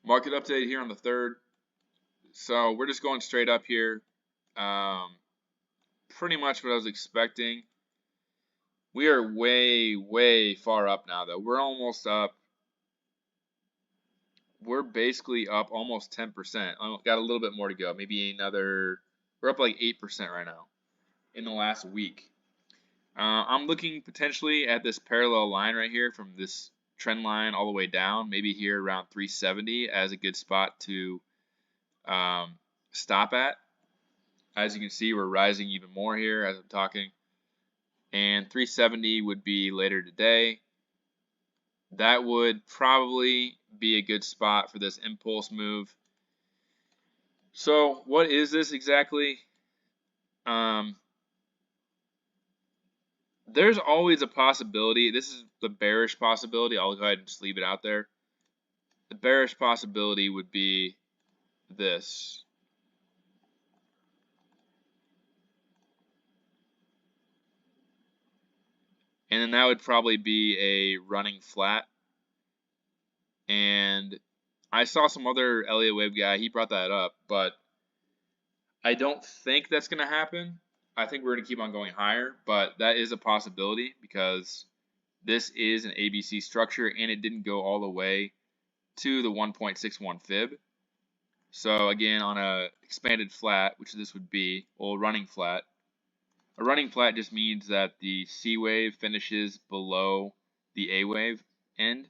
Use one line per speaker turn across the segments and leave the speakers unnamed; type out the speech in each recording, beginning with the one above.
Market update here on the 3rd. So we're just going straight up here. Pretty much what I was expecting. We are way, way far up now, though. We're almost up. We're basically up almost 10%. Got a little bit more to go. Maybe another. We're up like 8% right now in the last week. I'm looking potentially at this parallel line right here from this trend line all the way down, maybe here around 370 as a good spot to stop at. As you can see, we're rising even more here as I'm talking. And 370 would be later today. That would probably be a good spot for this impulse move. So what is this exactly? There's always a possibility. This is the bearish possibility. I'll go ahead and just leave it out there. The bearish possibility would be this. And then that would probably be a running flat. And I saw some other Elliott Wave guy, he brought that up, but I don't think that's going to happen. I think we're going to keep on going higher, but that is a possibility because this is an ABC structure and it didn't go all the way to the 1.61 fib. So again, on a expanded flat, which this would be, well, running flat. A running flat just means that the C wave finishes below the A wave end.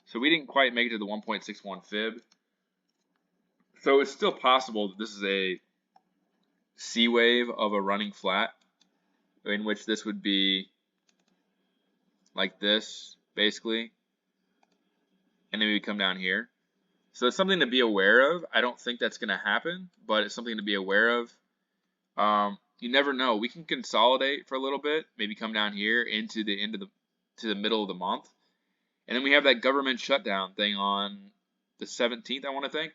So we didn't quite make it to the 1.61 fib. So it's still possible that this is a C wave of a running flat, in which this would be like this, basically. And then we would come down here. So it's something to be aware of. I don't think that's going to happen, but it's something to be aware of. You never know. We can consolidate for a little bit, maybe come down here into the end of the middle of the month. And then we have that government shutdown thing on the 17th, I want to think.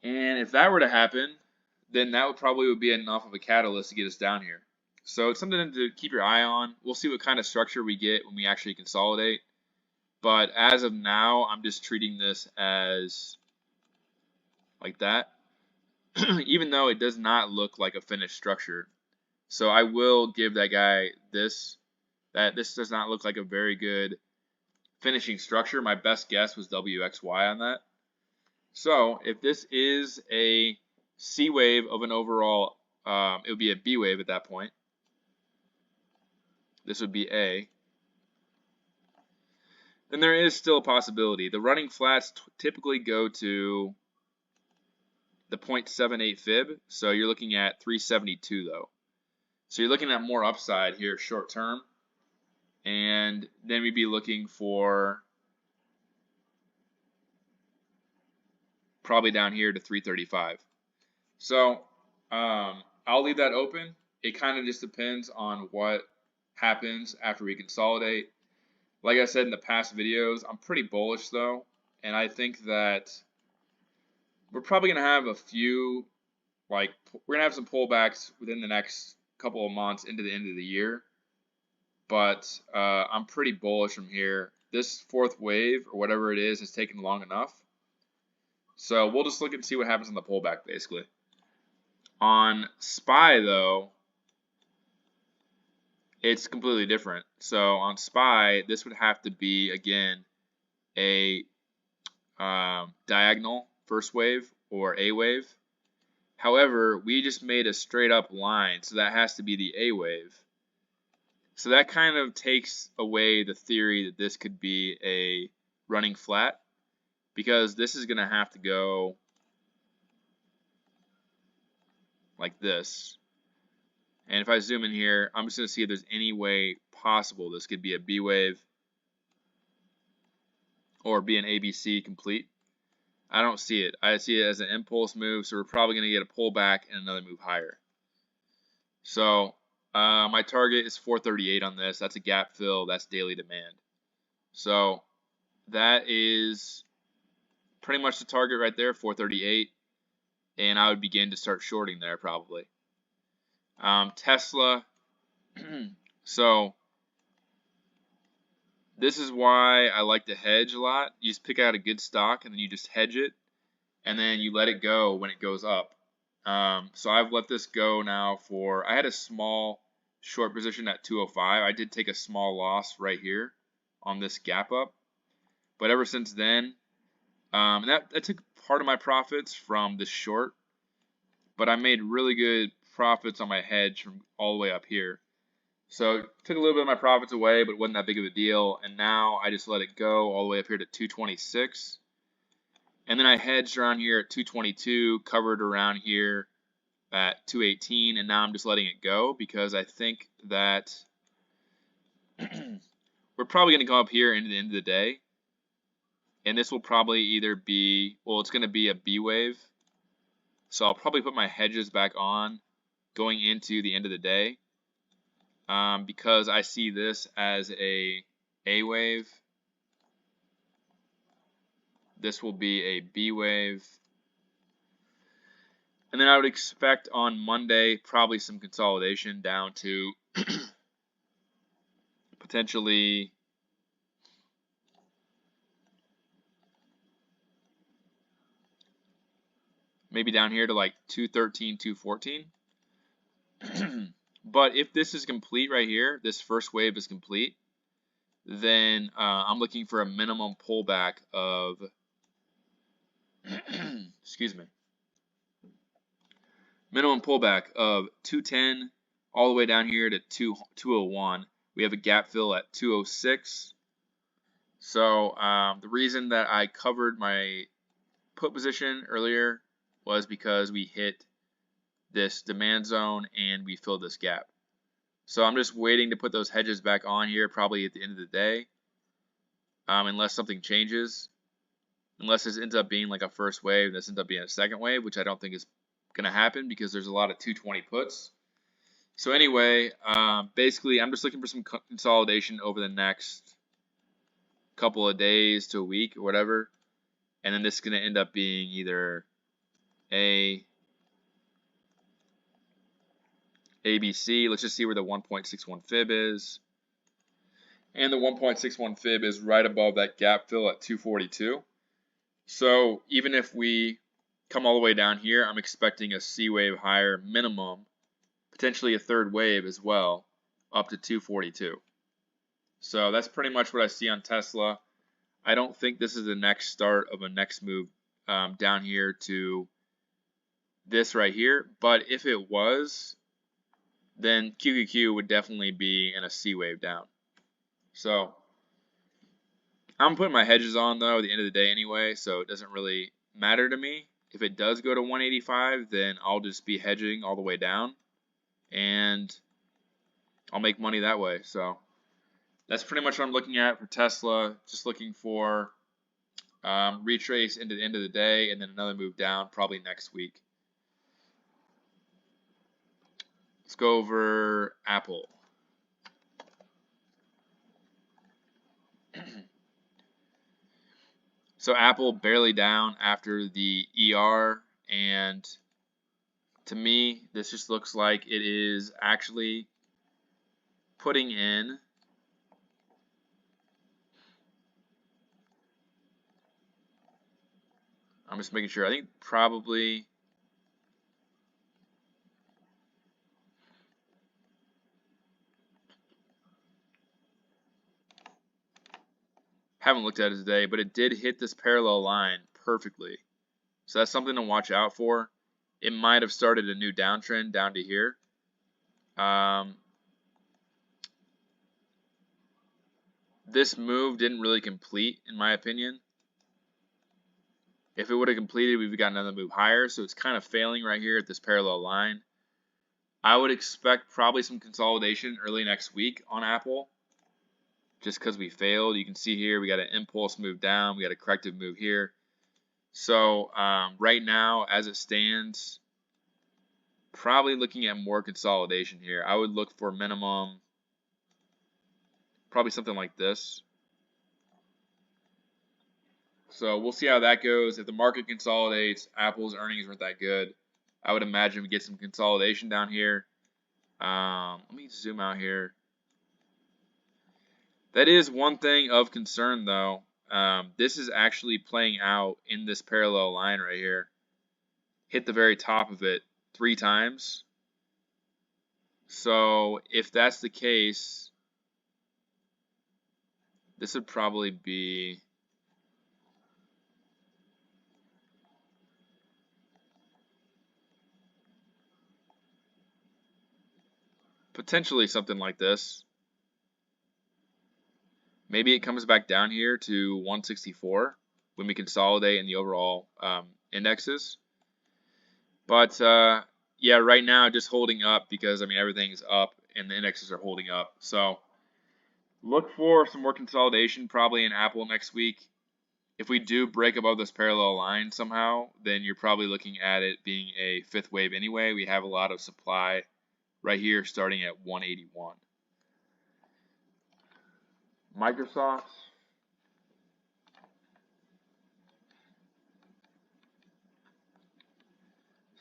And if that were to happen, then that would probably be enough of a catalyst to get us down here. So it's something to keep your eye on. We'll see what kind of structure we get when we actually consolidate. But as of now, I'm just treating this as like that, even though it does not look like a finished structure. So I will give that guy this, that this does not look like a very good finishing structure. My best guess was WXY on that. So if this is a C wave of an overall, it would be a B wave at that point. This would be A. Then there is still a possibility. The running flats typically go to the 0.78 fib, so you're looking at 372 though. So you're looking at more upside here short term. And then we'd be looking for probably down here to 335. So I'll leave that open. It kind of just depends on what happens after we consolidate. Like I said in the past videos, I'm pretty bullish though, and I think that we're probably going to have a few, we're going to have some pullbacks within the next couple of months into the end of the year. But I'm pretty bullish from here. This fourth wave, or whatever it is taken long enough. So we'll just look and see what happens on the pullback, basically. On SPY, though, it's completely different. So on SPY, this would have to be, again, a diagonal first wave or A wave. However, we just made a straight up line, so that has to be the A wave. So that kind of takes away the theory that this could be a running flat, because this is going to have to go like this. And if I zoom in here, I'm just going to see if there's any way possible this could be a B wave or be an ABC complete. I don't see it. I see it as an impulse move, so we're probably going to get a pullback and another move higher. So my target is 438 on this. That's a gap fill. That's daily demand. So that is pretty much the target right there, 438. And I would begin to start shorting there probably. Tesla. So This is why I like to hedge a lot. You just pick out a good stock and then you just hedge it, and then you let it go when it goes up. So I've let this go now for, I had a small short position at 205. I did take a small loss right here on this gap up, but ever since then, that took part of my profits from this short, but I made really good profits on my hedge from all the way up here. So it took a little bit of my profits away, but it wasn't that big of a deal. And now I just let it go all the way up here to 226. And then I hedged around here at 222, covered around here at 218, and now I'm just letting it go because I think that we're probably going to go up here into the end of the day. And this will probably either be, well, it's going to be a B wave. So I'll probably put my hedges back on going into the end of the day. Because I see this as a wave. This will be a B wave. And then I would expect on Monday probably some consolidation down to potentially maybe down here to like 213, 214. But if this is complete right here, this first wave is complete, then I'm looking for a minimum pullback of, excuse me, minimum pullback of 210 all the way down here to 201. We have a gap fill at 206. So the reason that I covered my put position earlier was because we hit this demand zone and we filled this gap. So I'm just waiting to put those hedges back on here probably at the end of the day, unless something changes. Unless this ends up being like a first wave, this ends up being a second wave, which I don't think is going to happen because there's a lot of 220 puts. So anyway, basically I'm just looking for some consolidation over the next couple of days to a week or whatever. And then this is going to end up being either ABC. Let's just see where the 1.61 fib is. And the 1.61 fib is right above that gap fill at 242. So even if we come all the way down here, I'm expecting a C wave higher minimum, potentially a third wave as well, up to 242. So that's pretty much what I see on Tesla. I don't think this is the next start of a next move down here to this right here, but if it was, then QQQ would definitely be in a C wave down. So I'm putting my hedges on though at the end of the day anyway, so it doesn't really matter to me. If it does go to 185, then I'll just be hedging all the way down, and I'll make money that way. So that's pretty much what I'm looking at for Tesla. Just looking for retrace into the end of the day, and then another move down probably next week. Let's go over Apple. So Apple barely down after the ER, and to me, this just looks like it is actually putting in I'm just making sure. I think probably haven't looked at it today, but it did hit this parallel line perfectly. So that's something to watch out for. It might have started a new downtrend down to here. This move didn't really complete, in my opinion. If it would have completed, we've got another move higher. So it's kind of failing right here at this parallel line. I would expect probably some consolidation early next week on Apple, just because we failed. You can see here we got an impulse move down, we got a corrective move here. So right now, as it stands, probably looking at more consolidation here. I would look for minimum, probably something like this. So we'll see how that goes. If the market consolidates, Apple's earnings weren't that good. I would imagine we get some consolidation down here. Let me zoom out here. That is one thing of concern, though. This is actually playing out in this parallel line right here. Hit the very top of it 3 times. So if that's the case, this would probably be potentially something like this. Maybe it comes back down here to 164 when we consolidate in the overall indexes. But yeah, right now just holding up because I mean everything's up and the indexes are holding up. So look for some more consolidation probably in Apple next week. If we do break above this parallel line somehow, then you're probably looking at it being a 5th wave anyway. We have a lot of supply right here starting at 181. Microsoft.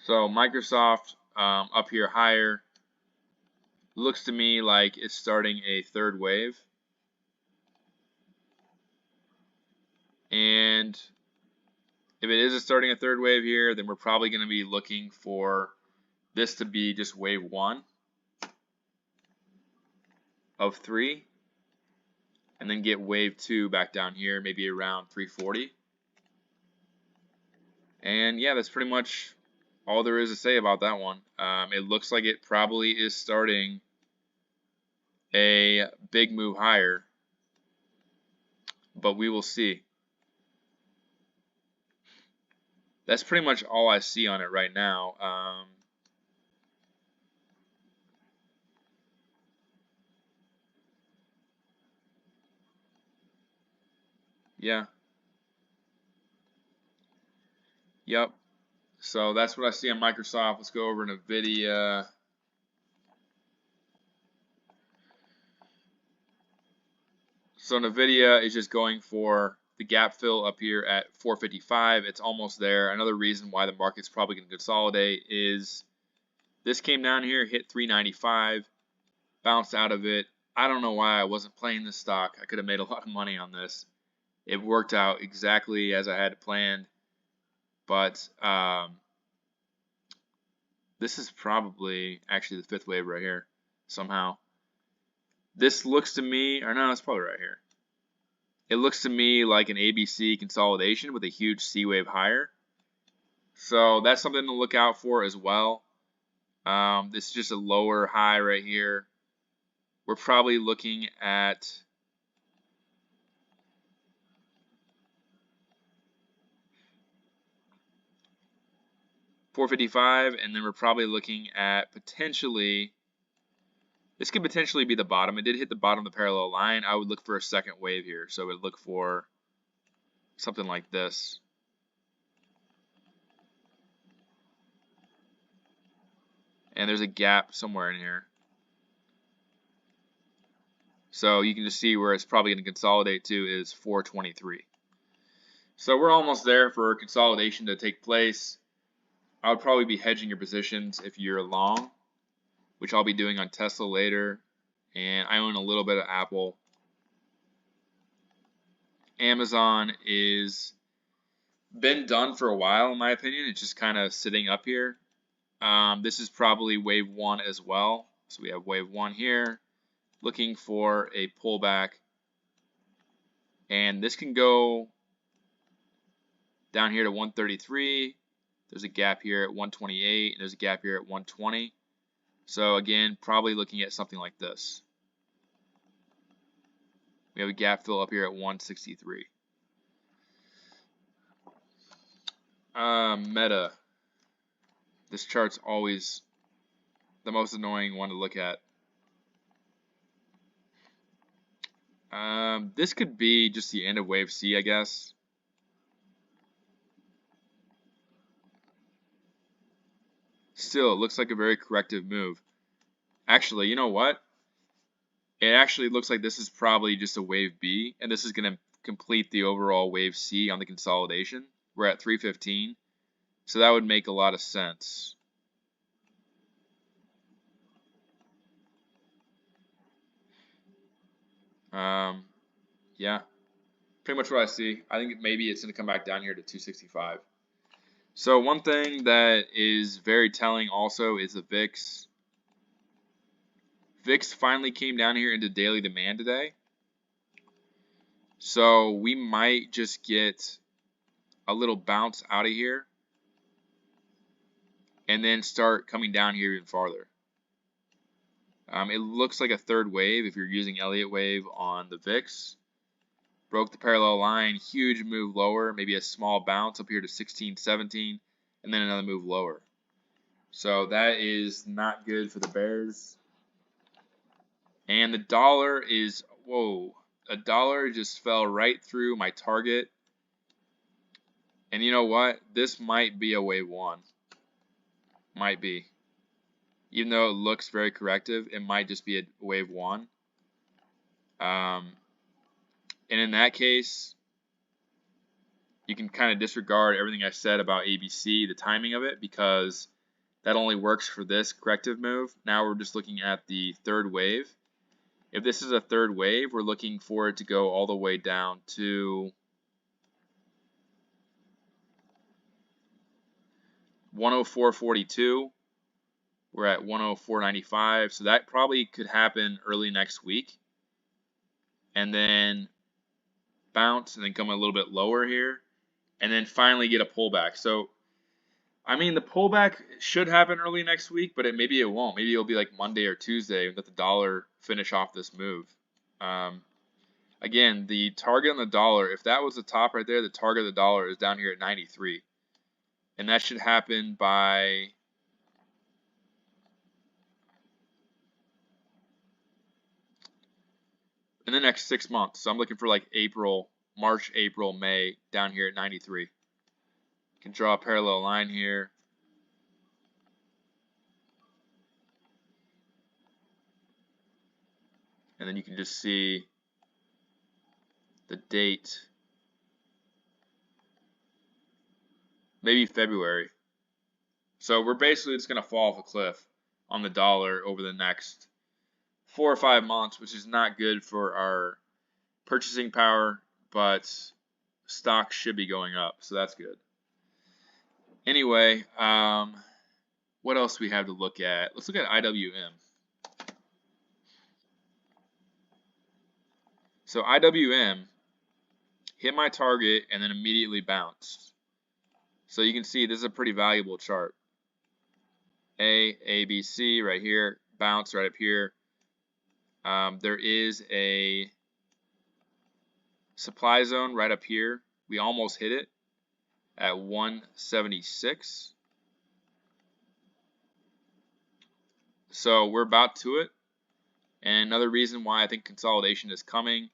So Microsoft up here higher. Looks to me like it's starting a 3rd wave. And if it is starting a 3rd wave here, then we're probably going to be looking for this to be just wave 1 of 3. And then get wave 2 back down here, maybe around 340. And yeah, that's pretty much all there is to say about that one. It looks like it probably is starting a big move higher, but we will see. That's pretty much all I see on it right now. Yeah. Yep. So that's what I see on Microsoft. Let's go over to NVIDIA. So NVIDIA is just going for the gap fill up here at 455. It's almost there. Another reason why the market's probably going to consolidate is this came down here, hit 395, bounced out of it. I don't know why I wasn't playing this stock. I could have made a lot of money on this. It worked out exactly as I had planned. But this is probably actually the 5th wave right here somehow. This looks to me, or no, it's probably right here. It looks to me like an ABC consolidation with a huge C wave higher. So that's something to look out for as well. This is just a lower high right here. We're probably looking at $455, and then we're probably looking at potentially, this could potentially be the bottom. It did hit the bottom of the parallel line. I would look for a 2nd wave here. So I would look for something like this. And there's a gap somewhere in here. So you can just see where it's probably going to consolidate to is 423. So we're almost there for consolidation to take place. I would probably be hedging your positions if you're long, which I'll be doing on Tesla later. And I own a little bit of Apple. Amazon is been done for a while, in my opinion. It's just kind of sitting up here. This is probably wave 1 as well. So we have wave 1 here, looking for a pullback. And this can go down here to 133. There's a gap here at 128. And there's a gap here at 120. So again, probably looking at something like this. We have a gap fill up here at 163. Meta. This chart's always the most annoying one to look at. This could be just the end of wave C, I guess. Still, it looks like a very corrective move. Actually, you know what? It actually looks like this is probably just a wave B, and this is going to complete the overall wave C on the consolidation. We're at 315, so that would make a lot of sense. Yeah, pretty much what I see. I think maybe it's going to come back down here to 265. So one thing that is very telling also is the VIX. VIX finally came down here into daily demand today. So we might just get a little bounce out of here and then start coming down here even farther. It looks like a third wave if you're using Elliott wave on the VIX. Broke the parallel line, huge move lower, maybe a small bounce up here to 16, 17, and then another move lower. So that is not good for the bears. And the dollar is, whoa, a dollar just fell right through my target. And you know what? This might be a wave one. Might be. Even though it looks very corrective, it might just be a wave one. And in that case, you can kind of disregard everything I said about ABC, the timing of it, because that only works for this corrective move. Now we're just looking at the third wave. If this is a third wave, we're looking for it to go all the way down to 104.42. We're at 104.95, so that probably could happen early next week. And then bounce and then come a little bit lower here and then finally get a pullback. So, I mean, the pullback should happen early next week, but maybe it won't. Maybe it'll be like Monday or Tuesday and let the dollar finish off this move. Again, the target on the dollar, if that was the top right there, the target of the dollar is down here at 93. And that should happen by in the next 6 months. So I'm looking for like March, April, May, down here at 93. Can draw a parallel line here. And then you can just see the date. Maybe February. So we're basically just going to fall off a cliff on the dollar over the next 4 or 5 months, which is not good for our purchasing power, but stocks should be going up, so that's good. Anyway, what else do we have to look at? Let's look at IWM. So IWM hit my target and then immediately bounced. So you can see this is a pretty valuable chart. A, B, C right here, bounce right up here. There is a supply zone right up here. We almost hit it at 176. So we're about to it. And another reason why I think consolidation is coming.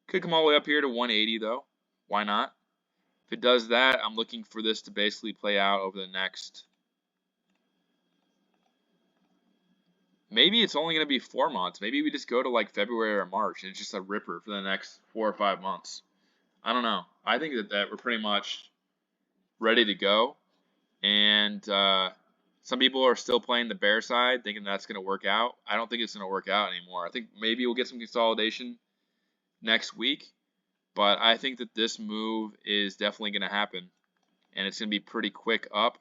Could come all the way up here to 180 though. Why not? If it does that, I'm looking for this to basically play out over the next, maybe it's only going to be 4 months. Maybe we just go to like February or March and it's just a ripper for the next 4 or 5 months. I don't know. I think that we're pretty much ready to go. And some people are still playing the bear side, thinking that's going to work out. I don't think it's going to work out anymore. I think maybe we'll get some consolidation next week. But I think that this move is definitely going to happen. And it's going to be pretty quick up.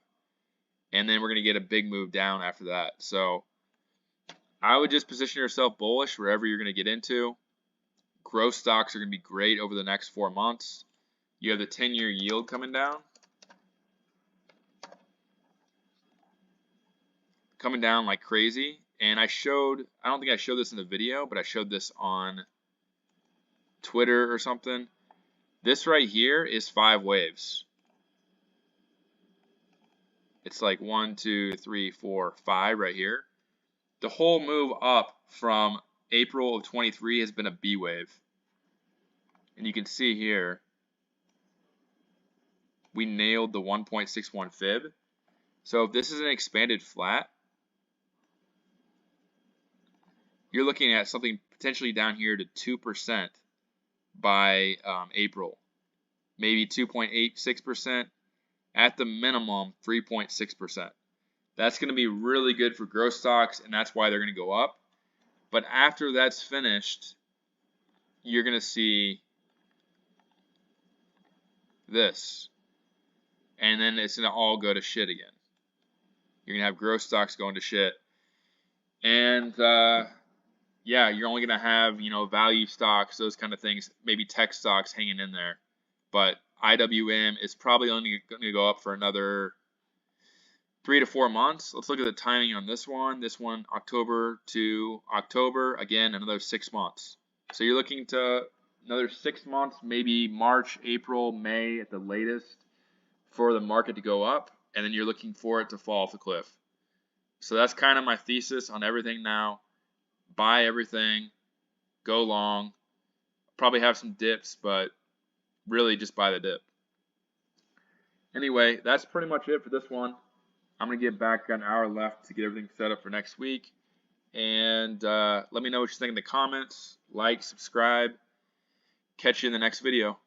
And then we're going to get a big move down after that. So I would just position yourself bullish wherever you're going to get into. Growth stocks are going to be great over the next 4 months. You have the 10-year yield coming down. Coming down like crazy. And I don't think I showed this in the video, but I showed this on Twitter or something. This right here is 5 waves. It's like 1, 2, 3, 4, 5 right here. The whole move up from April of 23 has been a B wave. And you can see here, we nailed the 1.61 fib. So if this is an expanded flat, you're looking at something potentially down here to 2% by April. Maybe 2.86%, at the minimum 3.6%. That's going to be really good for growth stocks, and that's why they're going to go up. But after that's finished, you're going to see this. And then it's going to all go to shit again. You're going to have growth stocks going to shit. And, yeah, you're only going to have, value stocks, those kind of things, maybe tech stocks hanging in there. But IWM is probably only going to go up for another 3 to 4 months. Let's look at the timing on this one. This one, October to October. Again, another 6 months. So you're looking to another 6 months, maybe March, April, May at the latest for the market to go up. And then you're looking for it to fall off the cliff. So that's kind of my thesis on everything now. Buy everything. Go long. Probably have some dips, but really just buy the dip. Anyway, that's pretty much it for this one. I'm going to get back, got an hour left to get everything set up for next week. And let me know what you think in the comments. Like, subscribe. Catch you in the next video.